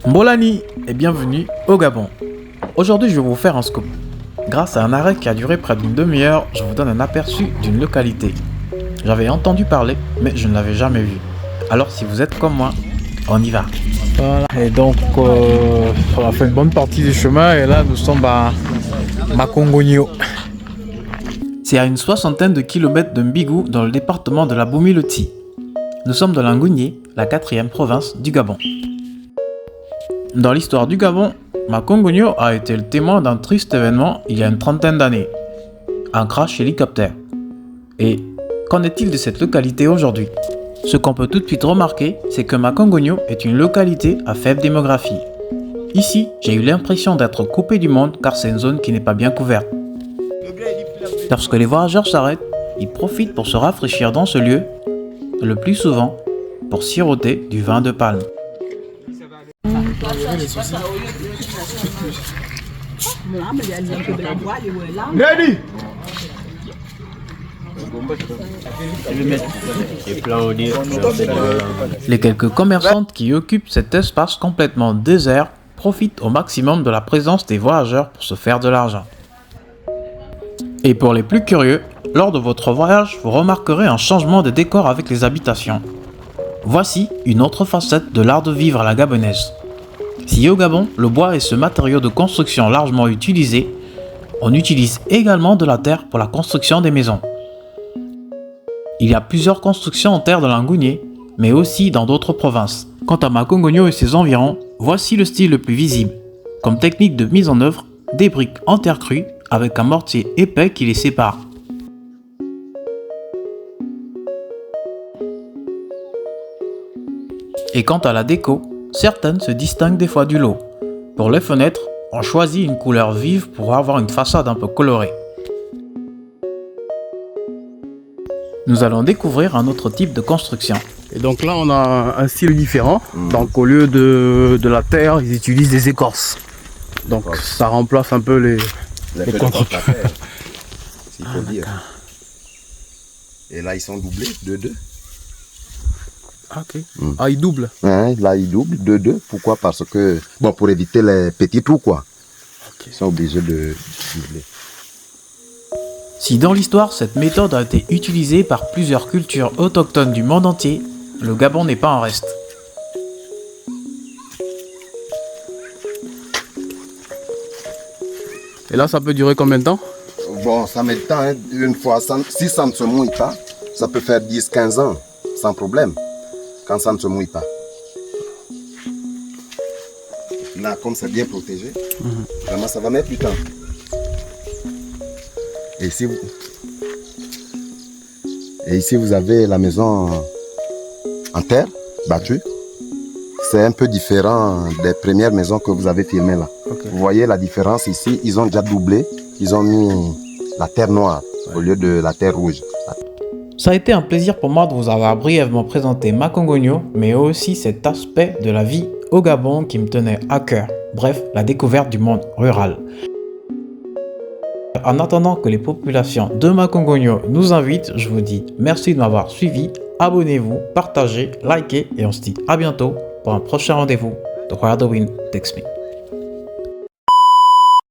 Mbolani et bienvenue au Gabon. Aujourd'hui, je vais vous faire un scoop. Grâce à un arrêt qui a duré près d'une demi-heure, je vous donne un aperçu d'une localité. J'avais entendu parler, mais je ne l'avais jamais vue. Alors, si vous êtes comme moi, on y va. Voilà, et donc on a fait une bonne partie du chemin et là nous sommes à Makongogno. C'est à une soixantaine de kilomètres de Mbigou dans le département de la Boumiloti. Nous sommes dans l'Angounié, la 4e province du Gabon. Dans l'histoire du Gabon, Makongogno a été le témoin d'un triste événement il y a une trentaine d'années. Un crash hélicoptère. Et qu'en est-il de cette localité aujourd'hui? Ce qu'on peut tout de suite remarquer, c'est que Makongogno est une localité à faible démographie. Ici, j'ai eu l'impression d'être coupé du monde car c'est une zone qui n'est pas bien couverte. Lorsque les voyageurs s'arrêtent, ils profitent pour se rafraîchir dans ce lieu, le plus souvent pour siroter du vin de palme. Les quelques commerçantes qui occupent cet espace complètement désert profitent au maximum de la présence des voyageurs pour se faire de l'argent. Et pour les plus curieux, lors de votre voyage, vous remarquerez un changement de décor avec les habitations. Voici une autre facette de l'art de vivre à la gabonaise. Si au Gabon, le bois est ce matériau de construction largement utilisé, on utilise également de la terre pour la construction des maisons. Il y a plusieurs constructions en terre dans l'Angounié, mais aussi dans d'autres provinces. Quant à Makongogno et ses environs, voici le style le plus visible. Comme technique de mise en œuvre, des briques en terre crue avec un mortier épais qui les sépare. Et quant à la déco, certaines se distinguent des fois du lot. Pour les fenêtres, on choisit une couleur vive pour avoir une façade un peu colorée. Nous allons découvrir un autre type de construction. Et donc là on a un style différent. Donc au lieu de la terre, ils utilisent des écorces. Donc ça remplace un peu les constructions. S'il faut dire. Et là ils sont doublés, 2-2. Ok. Ah, ils doublent. Hein, là ils doublent, 2-2. Pourquoi? Parce que, bon, pour éviter les petits trous, quoi. Ils sont obligés de doubler. Si dans l'histoire cette méthode a été utilisée par plusieurs cultures autochtones du monde entier, le Gabon n'est pas en reste. Et là ça peut durer combien de temps? Bon, ça met le temps, hein, une fois, si ça ne se mouille pas, ça peut faire 10-15 ans, sans problème, quand ça ne se mouille pas. Là, comme c'est bien protégé, vraiment ça va mettre du temps. Et ici, vous avez la maison en terre, battue. C'est un peu différent des premières maisons que vous avez filmées là. Okay. Vous voyez la différence ici, ils ont déjà doublé. Ils ont mis la terre noire au lieu de la terre rouge. Ça a été un plaisir pour moi de vous avoir brièvement présenté Makongogno, mais aussi cet aspect de la vie au Gabon qui me tenait à cœur. Bref, la découverte du monde rural. En attendant que les populations de Makongogno nous invitent, je vous dis merci de m'avoir suivi, abonnez-vous, partagez, likez et on se dit à bientôt pour un prochain rendez-vous de Where the Wind Takes Me.